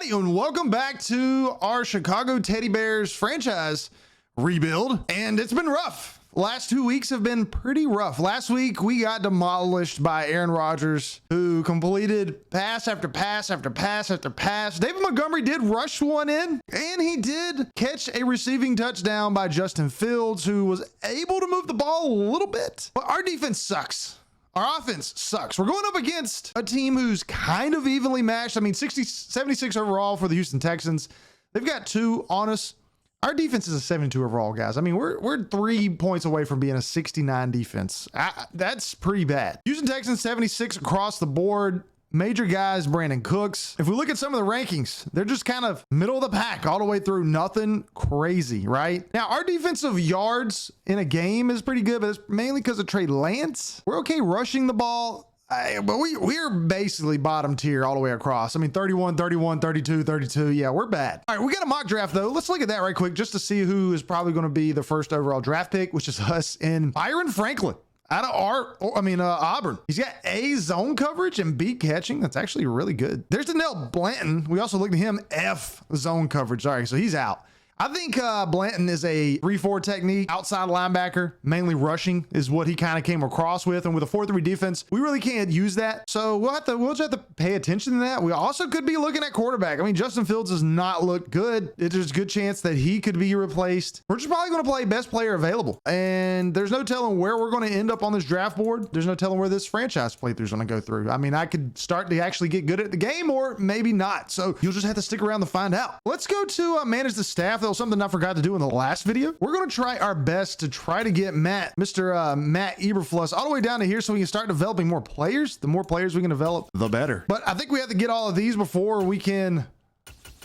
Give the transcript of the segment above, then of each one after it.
everybody, and welcome back to our Chicago Teddy Bears franchise rebuild. And it's been rough. Last 2 weeks have been pretty rough. Last week, we got demolished by Aaron Rodgers, who completed pass after pass after pass after pass. David Montgomery did rush one in, and he did catch a receiving touchdown by Justin Fields, who was able to move the ball a little bit. But our defense sucks. Our offense sucks. We're going up against a team who's kind of evenly matched. I mean, 76 overall for the Houston Texans. They've got 2 on us. Our defense is a 72 overall, guys. I mean, we're 3 points away from being a 69 defense. That's pretty bad. Houston Texans 76 across the board. Major guys, Brandon Cooks. If we look at some of the rankings, they're just kind of middle of the pack all the way through. Nothing crazy, right? Now, our defensive yards in a game is pretty good, but it's mainly because of Trey Lance. We're okay rushing the ball, but we're basically bottom tier all the way across. I mean, 31, 31, 32, 32. Yeah, we're bad. All right, we got a mock draft, though. Let's look at that right quick just to see who is probably going to be the first overall draft pick, which is us in Byron Franklin. Out of Auburn. He's got A, zone coverage, and B, catching. That's actually really good. There's Danielle Blanton. We also looked at him, F, zone coverage. All right, so he's out. I think Blanton is a 3-4 technique, outside linebacker, mainly rushing is what he kind of came across with. And with a 4-3 defense, we really can't use that. So we'll just have to pay attention to that. We also could be looking at quarterback. I mean, Justin Fields does not look good. There's a good chance that he could be replaced. We're just probably going to play best player available. And there's no telling where we're going to end up on this draft board. There's no telling where this franchise playthrough is going to go through. I mean, I could start to actually get good at the game or maybe not. So you'll just have to stick around to find out. Let's go to manage the staff. That was something I forgot to do in the last video. We're going to try our best to try to get Matt Eberfluss all the way down to here so we can start developing more players. The more players we can develop, the better. But I think we have to get all of these before we can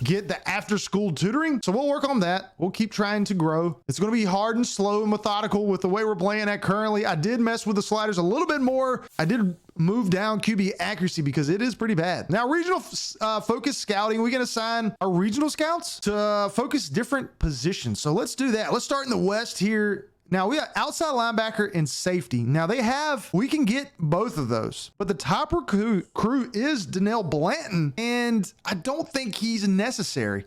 get the after school tutoring. So we'll work on that. We'll keep trying to grow. It's going to be hard and slow and methodical with the way we're playing at currently. I did mess with the sliders a little bit more. I did move down QB accuracy because it is pretty bad. Now, regional focus scouting, we can assign our regional scouts to focus different positions. So let's do that. Let's start in the West here. Now we got outside linebacker and safety. Now we can get both of those, but the top recruit is Danielle Blanton, and I don't think he's necessary.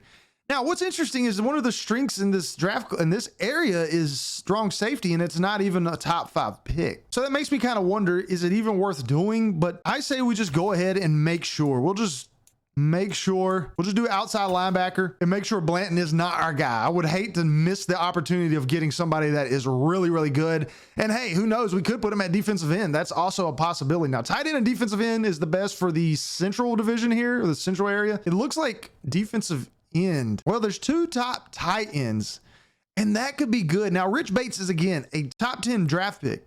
Now, what's interesting is one of the strengths in this draft in this area is strong safety, and it's not even a top 5 pick. So that makes me kind of wonder, is it even worth doing? But I say we just go ahead and make sure. We'll just do outside linebacker and make sure Blanton is not our guy. I would hate to miss the opportunity of getting somebody that is really, really good. And hey, who knows? We could put him at defensive end. That's also a possibility. Now, tight end and defensive end is the best for the central division here, or the central area. It looks like defensive end. Well, there's 2 top tight ends, and that could be good. Now, Rich Bates is, again, a top 10 draft pick.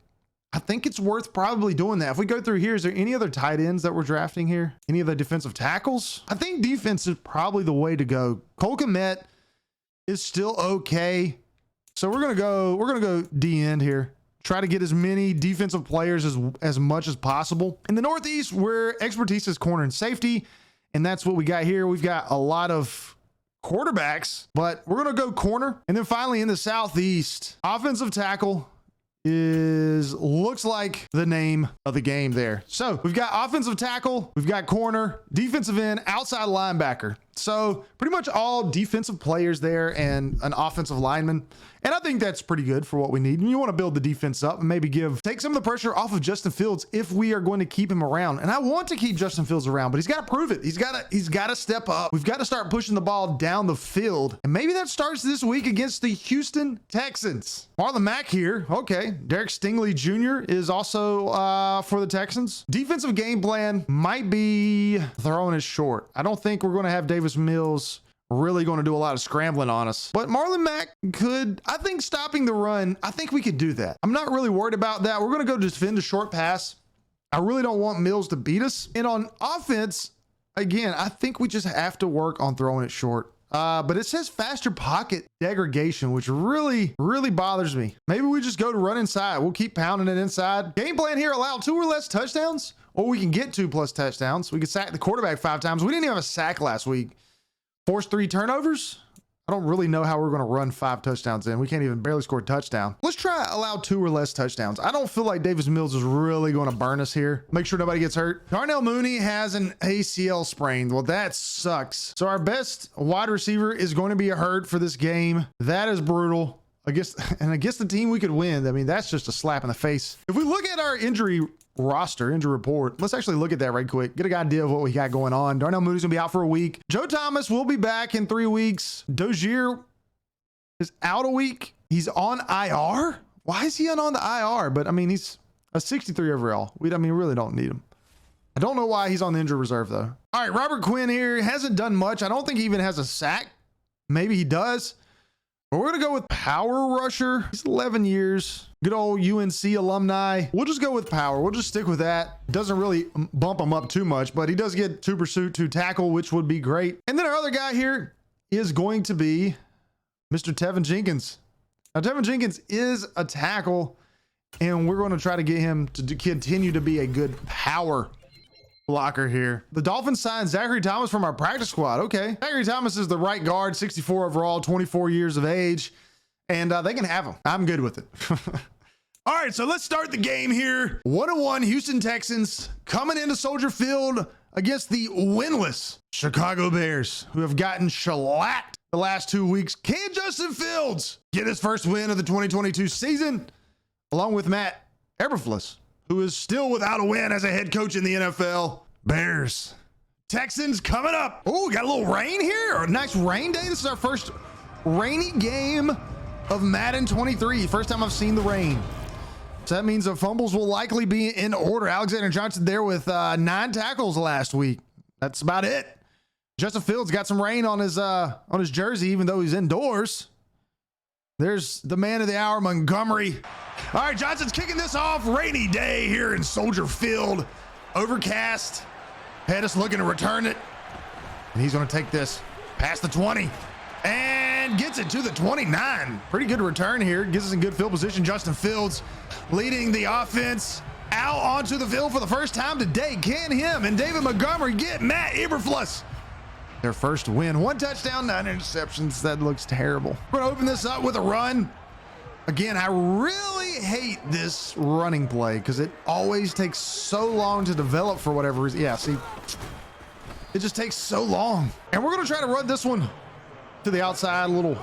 I think it's worth probably doing that. If we go through here, is there any other tight ends that we're drafting here? Any of the defensive tackles? I think defense is probably the way to go. Cole Kmet is still okay. So we're going to go D end here. Try to get as many defensive players as much as possible. In the Northeast, where expertise is corner and safety, and that's what we got here. We've got a lot of quarterbacks, but we're going to go corner. And then finally in the Southeast, offensive tackle looks like the name of the game there. So we've got offensive tackle, we've got corner, defensive end, outside linebacker. So pretty much all defensive players there and an offensive lineman. And I think that's pretty good for what we need. And you want to build the defense up and maybe take some of the pressure off of Justin Fields if we are going to keep him around. And I want to keep Justin Fields around, but he's got to prove it. He's got to step up. We've got to start pushing the ball down the field. And maybe that starts this week against the Houston Texans. Marlon Mack here. Okay. Derek Stingley Jr. is also for the Texans. Defensive game plan might be throwing it short. I don't think we're going to have Davis Mills really going to do a lot of scrambling on us. But Marlon Mack could, I think, stopping the run, I think we could do that. I'm not really worried about that. We're going to go defend a short pass. I really don't want Mills to beat us. And on offense, again, I think we just have to work on throwing it short. But it says faster pocket degradation, which really, really bothers me. Maybe we just go to run inside. We'll keep pounding it inside. Game plan here, allow 2 or less touchdowns, or we can get 2+ touchdowns. We could sack the quarterback 5 times. We didn't even have a sack last week. Force 3 turnovers. I don't really know how we're going to run 5 touchdowns in. We can't even barely score a touchdown. Let's try allow 2 or less touchdowns. I don't feel like Davis Mills is really going to burn us here. Make sure nobody gets hurt. Darnell Mooney has an ACL sprain. Well, that sucks. So our best wide receiver is going to be hurt for this game. That is brutal. Against the team we could win. I mean, that's just a slap in the face. If we look at our injury roster, injury report, let's actually look at that right quick. Get an idea of what we got going on. Darnell Mooney's gonna be out for a week. Joe Thomas will be back in 3 weeks. Dozier is out a week. He's on IR. Why is he on the IR? But I mean, he's a 63 overall. We really don't need him. I don't know why he's on the injury reserve though. All right, Robert Quinn here hasn't done much. I don't think he even has a sack. Maybe he does. But we're going to go with power rusher. He's 11 years. Good old UNC alumni. We'll just go with power. We'll just stick with that. Doesn't really bump him up too much, but he does get 2 pursuit, 2 tackle, which would be great. And then our other guy here is going to be Mr. Tevin Jenkins. Now, Tevin Jenkins is a tackle, and we're going to try to get him to continue to be a good power blocker here. The Dolphins signed Zachary Thomas from our practice squad. Okay. Zachary Thomas is the right guard, 64 overall, 24 years of age, and they can have him. I'm good with it. All right, so let's start the game here. 1-1 Houston Texans coming into Soldier Field against the winless Chicago Bears, who have gotten shellacked the last 2 weeks. Can Justin Fields get his first win of the 2022 season, along with Matt Eberflus, who is still without a win as a head coach in the NFL? Bears. Texans coming up. Oh, got a little rain here. A nice rain day. This is our first rainy game of Madden 23. First time I've seen the rain. So that means the fumbles will likely be in order. Alexander Johnson there with 9 tackles last week. That's about it. Justin Fields got some rain on his jersey, even though he's indoors. There's the man of the hour, Montgomery. All right, Johnson's kicking this off. Rainy day here in Soldier Field. Overcast. Pettis looking to return it. And he's going to take this past the 20 and gets it to the 29. Pretty good return here. Gives us in good field position. Justin Fields leading the offense out onto the field for the first time today. Can him and David Montgomery get Matt Eberflus their first win? 1 touchdown, 9 interceptions. That looks terrible. We're going to open this up with a run. Again, I really hate this running play because it always takes so long to develop for whatever reason. Yeah, see, it just takes so long. And we're going to try to run this one to the outside, a little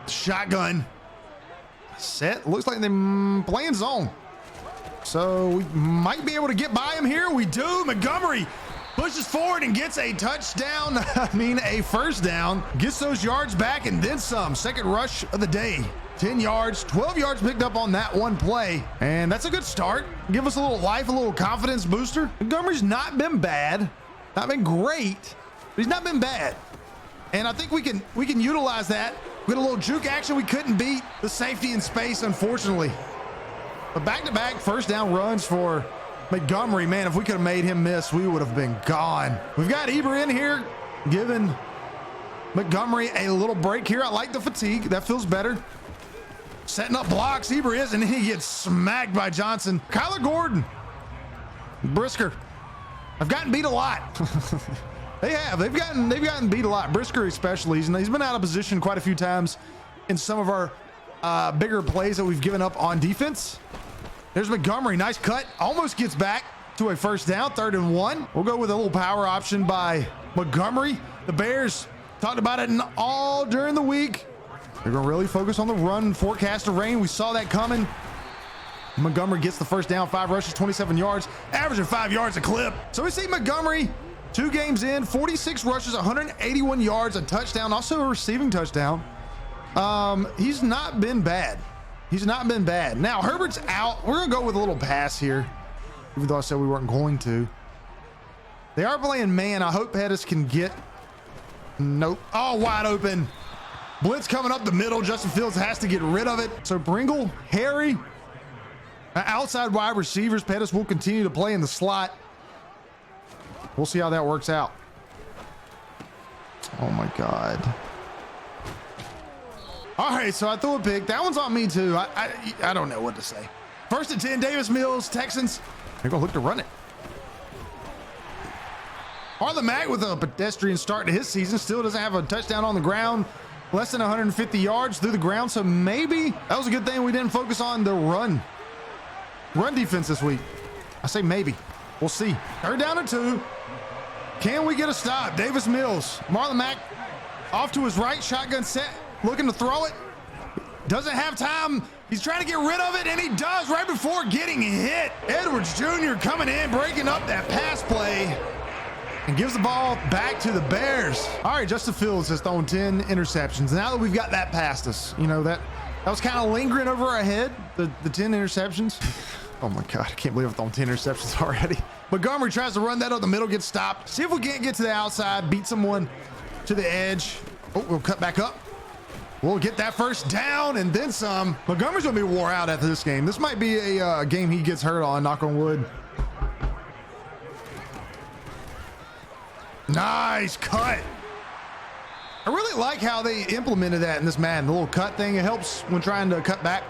shotgun set. Looks like they're playing zone. So we might be able to get by him here. We do. Montgomery pushes forward and gets a touchdown. A first down. Gets those yards back and then some. Second rush of the day. 10 yards, 12 yards picked up on that one play. And that's a good start. Give us a little life, a little confidence booster. Montgomery's not been bad. Not been great, but he's not been bad. And I think we can utilize that. We had a little juke action. We couldn't beat the safety in space, unfortunately. But back-to-back first down runs for Montgomery. Man, if we could have made him miss, we would have been gone. We've got Eber in here, giving Montgomery a little break here. I like the fatigue. That feels better. Setting up blocks. Eber is, and he gets smacked by Johnson. Kyler Gordon. Brisker. I've gotten beat a lot. They have. They've gotten beat a lot. Brisker especially. He's been out of position quite a few times in some of our bigger plays that we've given up on defense. There's Montgomery. Nice cut. Almost gets back to a first down. 3rd and 1. We'll go with a little power option by Montgomery. The Bears talked about it all during the week. They're going to really focus on the run. Forecast of rain. We saw that coming. Montgomery gets the first down. 5 rushes, 27 yards, averaging 5 yards a clip. So we see Montgomery 2 games in, 46 rushes, 181 yards, a touchdown, also a receiving touchdown. He's not been bad. He's not been bad. Now Herbert's out. We're going to go with a little pass here, even though I said we weren't going to. They are playing man. I hope Pettis can get. Nope. Oh, wide open. Blitz coming up the middle. Justin Fields has to get rid of it. So Pringle, Harry, outside wide receivers. Pettis will continue to play in the slot. We'll see how that works out. Oh my God. All right, so I threw a pick. That one's on me too. I don't know what to say. 1st and 10, Davis Mills, Texans. They're gonna look to run it. Arlen Mack with a pedestrian start to his season. Still doesn't have a touchdown on the ground. less than 150 yards through the ground. So maybe that was a good thing we didn't focus on the run defense this week. I say maybe. We'll see. Third down and 2. Can we get a stop? Davis Mills, Marlon Mack off to his right, shotgun set, looking to throw it. Doesn't have time. He's trying to get rid of it, and he does right before getting hit. Edwards Jr. coming in, breaking up that pass play, and gives the ball back to the Bears. All right, Justin Fields has thrown 10 interceptions. Now that we've got that past us, you know, that was kind of lingering over our head, the 10 interceptions. Oh my God, I can't believe I've thrown 10 interceptions already. Montgomery tries to run that up the middle, gets stopped. See if we can't get to the outside, beat someone to the edge. Oh, we'll cut back up. We'll get that first down and then some. Montgomery's gonna be wore out after this game. This might be a game he gets hurt on, knock on wood. Nice cut. I really like how they implemented that in this Madden, the little cut thing. It helps when trying to cut back.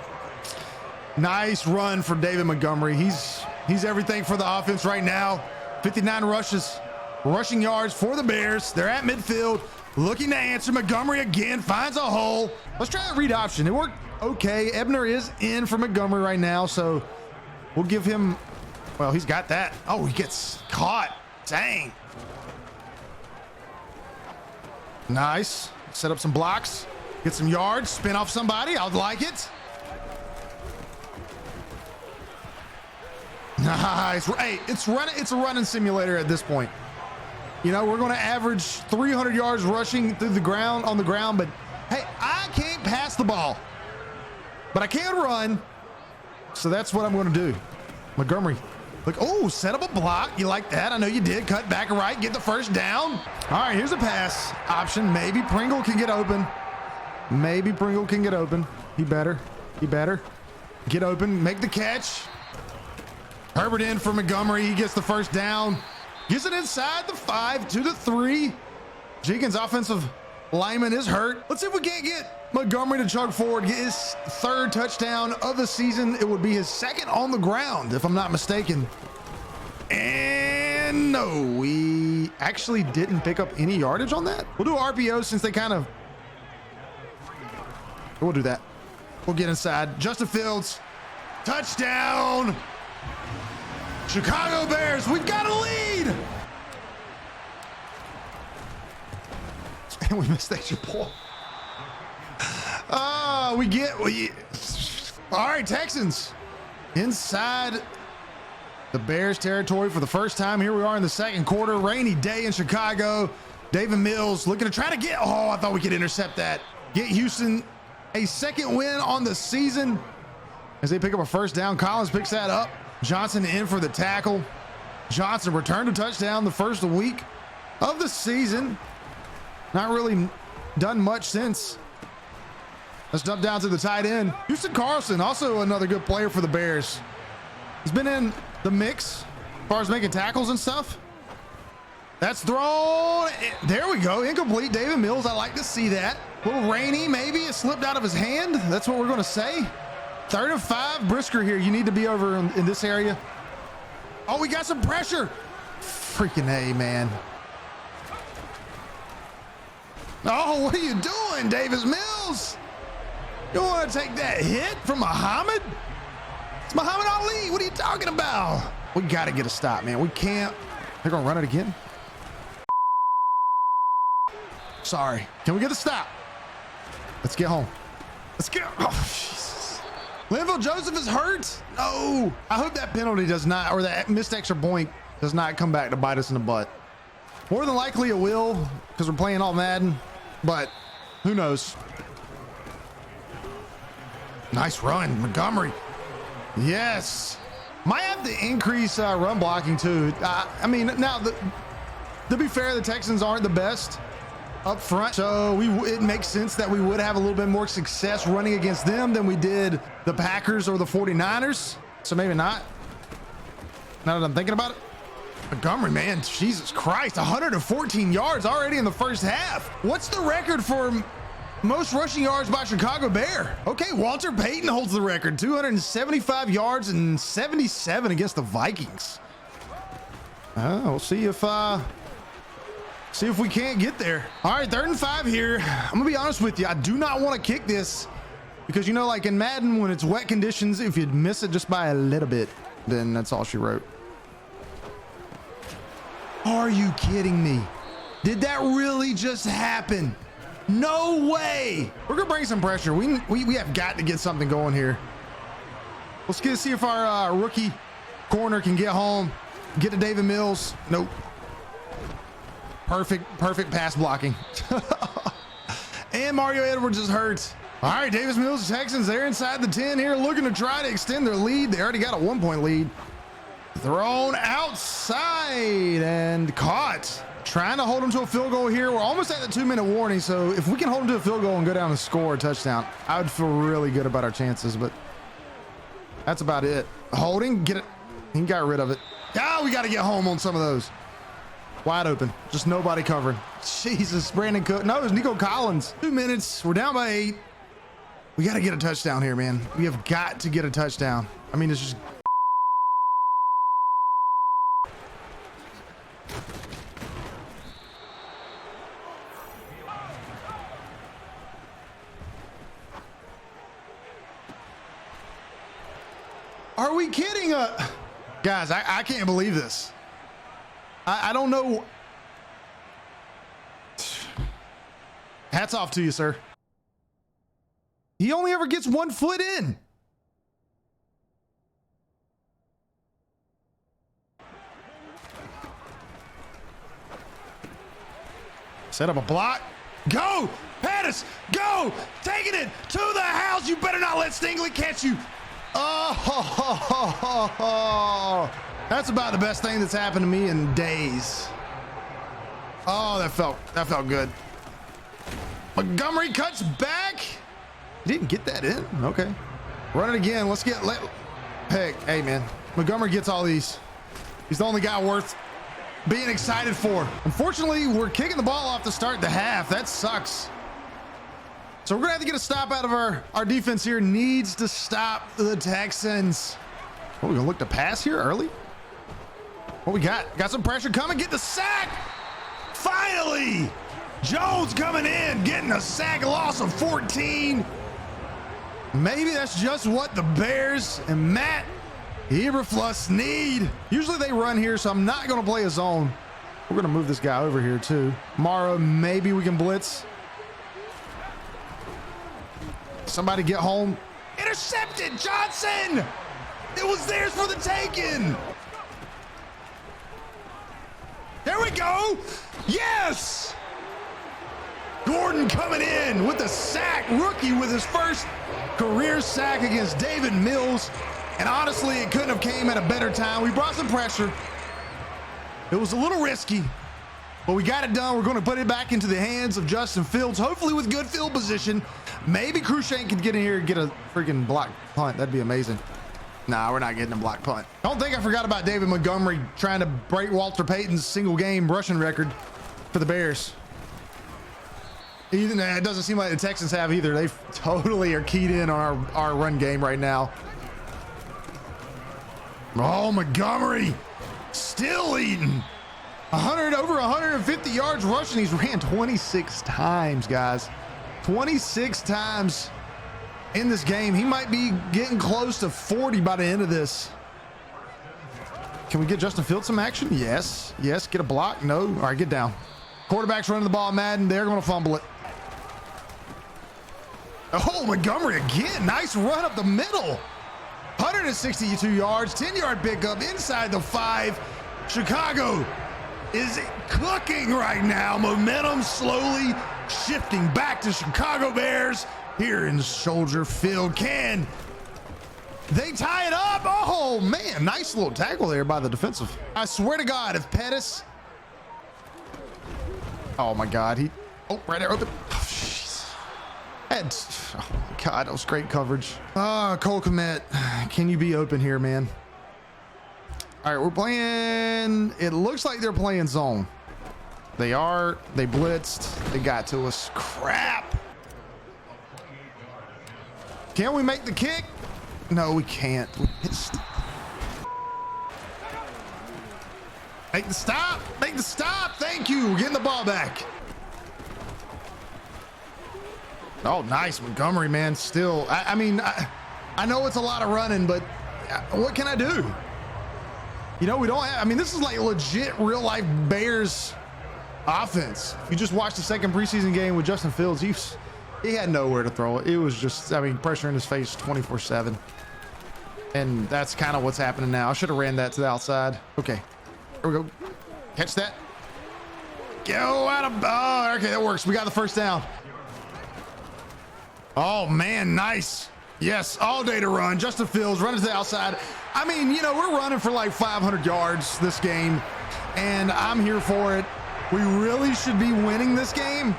Nice run for David Montgomery. He's everything for the offense right now. 59 rushes, rushing yards for the Bears. They're at midfield, looking to answer. Montgomery again finds a hole. Let's try that read option. It worked okay. Ebner is in for Montgomery right now, so we'll give him, well, he's got that. Oh, he gets caught. Dang. Nice. Set up some blocks, get some yards, spin off somebody. I would like it. Nice. Hey, it's a running simulator at this point. You know, we're going to average 300 yards rushing through the ground, on the ground, but hey, I can't pass the ball, but I can run. So that's what I'm going to do. Montgomery, look, oh, set up a block. You like that? I know you did. Cut back right, get the first down. All right, here's a pass option. Maybe Pringle can get open. Maybe Pringle can get open. He better get open, make the catch. Herbert in for Montgomery. He gets the first down. Gets it inside the 5 to the 3. Jenkins, offensive lineman, is hurt. Let's see if we can't get Montgomery to chug forward, get his 3rd touchdown of the season. It would be his 2nd on the ground, if I'm not mistaken. And no, we actually didn't pick up any yardage on that. We'll do RPO since they kind of... We'll do that. We'll get inside. Justin Fields, touchdown. Chicago Bears, we've got a lead. And we missed the extra point. All right, Texans inside the Bears territory for the first time. Here we are in the 2nd quarter. Rainy day in Chicago. David Mills looking to try to get, oh, I thought we could intercept that. Get Houston a 2nd win on the season as they pick up a first down. Collins picks that up. Johnson in for the tackle. Johnson returned a touchdown the first week of the season. Not really done much since. Let's jump down to the tight end. Houston Carlson, also another good player for the Bears. He's been in the mix as far as making tackles and stuff. That's thrown. There we go. Incomplete. David Mills, I like to see that. A little rainy, maybe. It slipped out of his hand. That's what we're going to say. 3rd and 5. Brisker here. You need to be over in this area. Oh, we got some pressure. Freaking A, man. Oh, what are you doing, Davis Mills? You want to take that hit from Muhammad? It's Muhammad Ali. What are you talking about? We got to get a stop, man. We can't. They're going to run it again. Sorry. Can we get a stop? Let's get home. Let's get. Oh, Jesus. Linville Joseph is hurt. No. I hope that penalty does not, or that missed extra point does not come back to bite us in the butt. More than likely it will, because we're playing all Madden, but who knows? Nice run, Montgomery. Yes. Might have to increase run blocking too. I mean, now, to be fair, the Texans aren't the best up front, so it makes sense that we would have a little bit more success running against them than we did the Packers or the 49ers. So maybe not. Now that I'm thinking about it. Montgomery, man, Jesus Christ, 114 yards already in the first half. What's the record for most rushing yards by Chicago Bear? Okay, Walter Payton holds the record, 275 yards and 77 against the Vikings. We'll see if See if we can't get there. All right, 3rd and 5 here. I'm gonna be honest with you. I do not want to kick this because, you know, like in Madden, when it's wet conditions, if you'd miss it just by a little bit, then that's all she wrote. Are you kidding me? Did that really just happen? No way. We're gonna bring some pressure. We have got to get something going here. Let's see if our rookie corner can get home. Get to David Mills. Nope. Perfect pass blocking. And Mario Edwards is hurt. All right, Davis Mills, the Texans, they're inside the 10 here, looking to try to extend their lead. They already got a 1-point lead. Thrown outside and caught. Trying to hold them to a field goal here. We're almost at the 2-minute warning, so if we can hold them to a field goal and go down and score a touchdown, I would feel really good about our chances, but that's about it. Holding, get it. He got rid of it. Ah, we got to get home on some of those. Wide open, just nobody covering. Jesus, Brandon Cook. No, it's Nico Collins. 2 minutes, we're down by 8. We got to get a touchdown here, man. We have got to get a touchdown. I mean, it's just... Are we kidding? Guys, I can't believe this. I don't know. Hats off to you, sir. He only ever gets 1 foot in. Set up a block. Go, Pettis, go. Taking it to the house. You better not let Stingley catch you. Oh, that's about the best thing that's happened to me in days. Oh, that felt good. Montgomery cuts back. He didn't get that in. Okay. Run it again. Let's get heck, hey man. Montgomery gets all these. He's the only guy worth being excited for. Unfortunately, we're kicking the ball off to start the half. That sucks. So we're gonna have to get a stop out of our defense here. Needs to stop the Texans. Oh, we're gonna look to pass here early. What we got? Got some pressure coming. Get the sack. Finally, Jones coming in, getting a sack, loss of 14. Maybe that's just what the Bears and Matt Eberfluss need. Usually they run here, so I'm not gonna play a zone. We're gonna move this guy over here too. Mara, maybe we can blitz. Somebody get home. Intercepted, Johnson. It was theirs for the taking. There we go. Yes. Gordon coming in with the sack. Rookie with his first career sack against David Mills. And honestly, it couldn't have came at a better time. We brought some pressure. It was a little risky, but we got it done. We're going to put it back into the hands of Justin Fields, hopefully with good field position. Maybe Cruikshank can get in here and get a freaking block punt. That'd be amazing. Nah, we're not getting a block punt. Don't think I forgot about David Montgomery trying to break Walter Payton's single game rushing record for the Bears. Even it doesn't seem like the Texans have either. They totally are keyed in on our run game right now. Oh, Montgomery still eating. Over 150 yards rushing. He's ran 26 times, guys. 26 times in this game. He might be getting close to 40 by the end of this. Can we get Justin Fields some action? Yes. Yes. Get a block? No. All right, get down. Quarterback's running the ball, Madden. They're going to fumble it. Oh, Montgomery again. Nice run up the middle. 162 yards, 10-yard pickup inside the 5. Chicago is cooking right now. Momentum slowly shifting back to Chicago Bears here in Soldier Field. Can they tie it up? Oh, man. Nice little tackle there by the defensive. I swear to God, if Pettis... Oh, my God. Oh, right there. Open. Oh, jeez. Oh, my God. That was great coverage. Cole Kmet. Can you be open here, man? All right, we're playing... It looks like they're playing zone. They are. They blitzed. They got to us. Crap. Can we make the kick? No, we can't. We missed. Make the stop. Make the stop. Thank you. We're getting the ball back. Oh, nice. Montgomery, man. Still, I mean, I know it's a lot of running, but what can I do? You know, we don't have, I mean, this is like legit real life Bears offense. If you just watched the second preseason game with Justin Fields, he had nowhere to throw it. It was just, I mean, pressure in his face 24/7. And that's kind of what's happening now. I should have ran that to the outside. Okay, here we go. Catch that. Go out of, oh, okay, that works. We got the first down. Oh man, nice. Yes, all day to run. Justin Fields running to the outside. I mean, you know, we're running for like 500 yards this game, and I'm here for it. We really should be winning this game,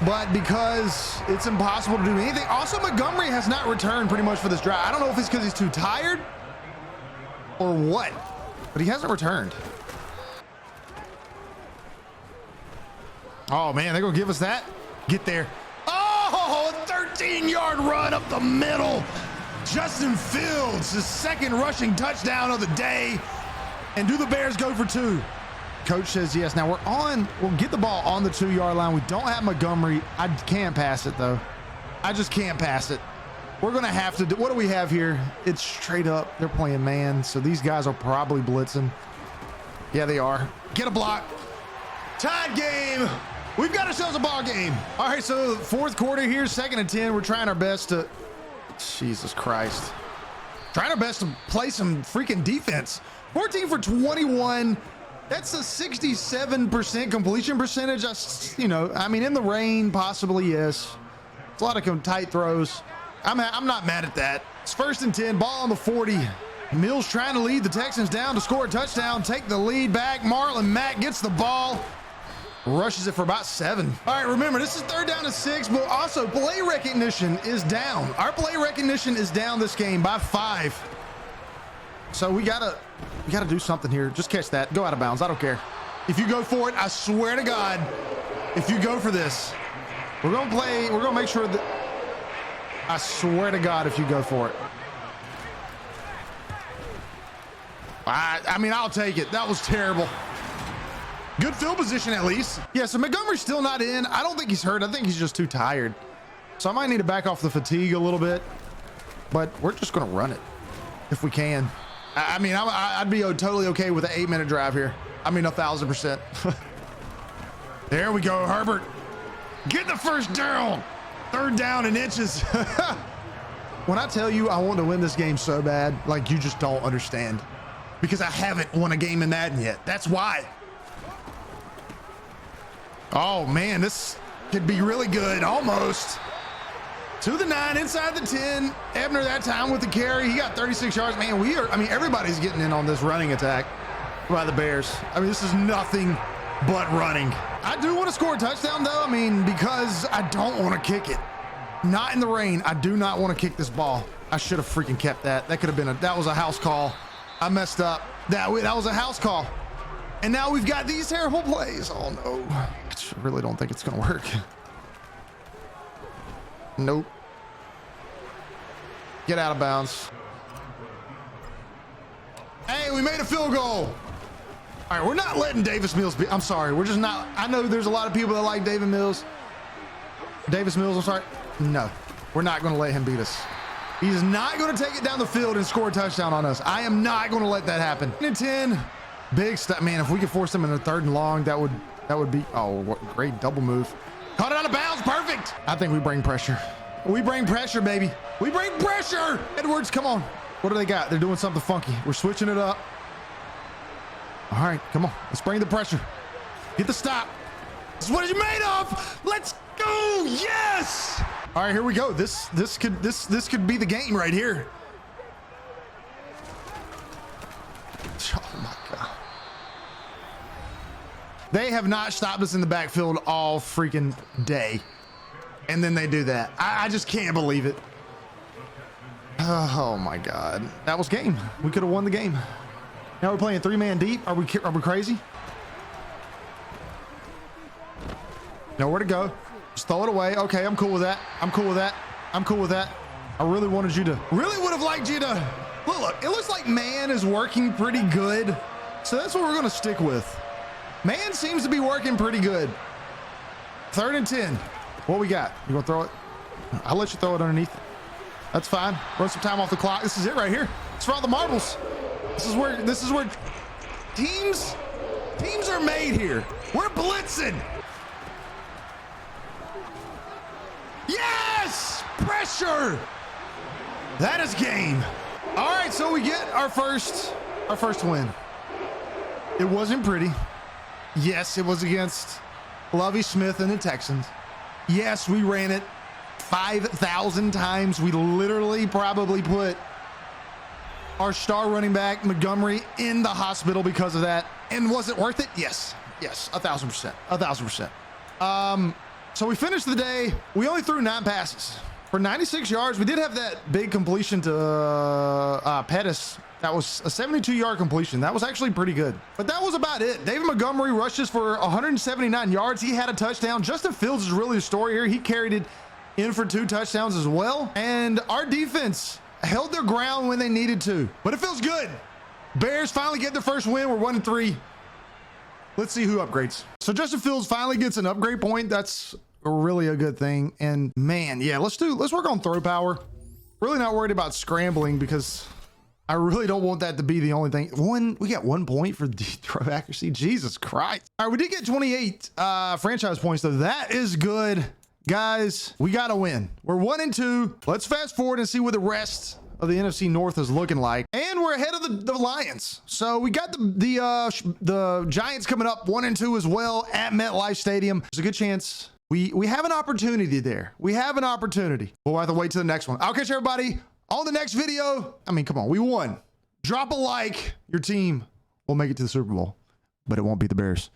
but because it's impossible to do anything. Also, Montgomery has not returned pretty much for this drive. I don't know if it's because he's too tired or what, but he hasn't returned. Oh man, they're gonna give us that. Get there. Oh, a 13-yard run up the middle. Justin Fields, his second rushing touchdown of the day. And do the Bears go for 2? Coach says yes. Now we'll get the ball on the 2-yard line. We don't have Montgomery. I can't pass it though. I just can't pass it. We're gonna have to do, what do we have here? It's straight up, they're playing man. So these guys are probably blitzing. Yeah, they are. Get a block. Tied game. We've got ourselves a ball game. All right, so fourth quarter here, 2nd and 10. We're trying our best to, Jesus Christ. Trying our best to play some freaking defense. 14 for 21. That's a 67% completion percentage. You know, I mean, in the rain, possibly, yes. It's a lot of tight throws. I'm not mad at that. It's 1st and 10, ball on the 40. Mills trying to lead the Texans down to score a touchdown, take the lead back. Marlon Mack gets the ball. Rushes it for about 7. All right, remember, this is 3rd down and 6, but also play recognition is down. Our play recognition is down this game by 5. So we gotta do something here. Just catch that. Go out of bounds. I don't care. If you go for it, I swear to God, if you go for this, we're gonna make sure that, I swear to God, if you go for it. I mean, I'll take it. That was terrible. Good field position at least. Yeah, so Montgomery's still not in. I don't think he's hurt. I think he's just too tired. So I might need to back off the fatigue a little bit, but we're just gonna run it if we can. I mean, I'd be totally okay with an 8-minute drive here. I mean, 1,000%. There we go, Herbert. Get the first down. 3rd down and inches. When I tell you I want to win this game so bad, like, you just don't understand, because I haven't won a game in Madden yet. That's why. Oh man, this could be really good. Almost to the 9, inside the 10. Ebner that time with the carry. He got 36 yards. Man, I mean, everybody's getting in on this running attack by the Bears. I mean, this is nothing but running. I do want to score a touchdown though. I mean, because I don't want to kick it. Not in the rain. I do not want to kick this ball. I should have freaking kept that. That could have been that was a house call. I messed up. That was a house call. And now we've got these terrible plays. Oh no. I really don't think it's gonna work. Nope. Get out of bounds. Hey, we made a field goal. All right, we're not letting Davis Mills be. I'm sorry, we're just not. I know there's a lot of people that like Davis Mills, I'm sorry. No, we're not gonna let him beat us. He's not gonna take it down the field and score a touchdown on us. I am not gonna let that happen. 10, big stuff, man. If we could force them in a 3rd and long, that would be, oh, what great double move. Caught it out of bounds, perfect. I think we bring pressure. We bring pressure, baby. We bring pressure. Edwards, come on. What do they got? They're doing something funky. We're switching it up. All right, come on. Let's bring the pressure. Get the stop. This is what it's made of. Let's go. Yes. All right, here we go. This could be the game right here. Oh my God. They have not stopped us in the backfield all freaking day. And then they do that. I just can't believe it. Oh my God. That was game. We could have won the game. Now we're playing 3-man deep. Are we crazy? Nowhere to go. Just throw it away. Okay, I'm cool with that. I'm cool with that. I'm cool with that. I really would have liked you to. Look, it looks like man is working pretty good So that's what we're going to stick with. Man seems to be working pretty good. 3rd and 10. What we got? You going to throw it? I'll let you throw it underneath. That's fine. Run some time off the clock. This is it right here. It's for all the marbles. This is where teams are made here. We're blitzing. Yes! Pressure! That is game. All right, so we get our first win. It wasn't pretty. Yes, it was against Lovie Smith and the Texans. Yes, we ran it 5,000 times. We literally probably put our star running back Montgomery in the hospital because of that. And was it worth it? Yes. Yes, 1,000%. 1,000%. So we finished the day. We only threw 9 passes for 96 yards. We did have that big completion to Pettis. That was a 72-yard completion. That was actually pretty good. But that was about it. David Montgomery rushes for 179 yards. He had a touchdown. Justin Fields is really the story here. He carried it in for 2 touchdowns as well. And our defense held their ground when they needed to. But it feels good. Bears finally get their first win. We're 1-3. Let's see who upgrades. So Justin Fields finally gets an upgrade point. That's really a good thing. And man, yeah, let's work on throw power. Really not worried about scrambling because I really don't want that to be the only thing. We got 1 point for the throw accuracy. Jesus Christ. All right, we did get 28 franchise points though. That is good. Guys, we got to win. We're 1-2. Let's fast forward and see what the rest of the NFC North is looking like. And we're ahead of the Lions. So we got the Giants coming up 1-2 as well at MetLife Stadium. There's a good chance we have an opportunity there. We have an opportunity. We'll have to wait till the next one. I'll catch everybody on the next video. I mean, come on, we won. Drop a like. Your team will make it to the Super Bowl, but it won't be the Bears.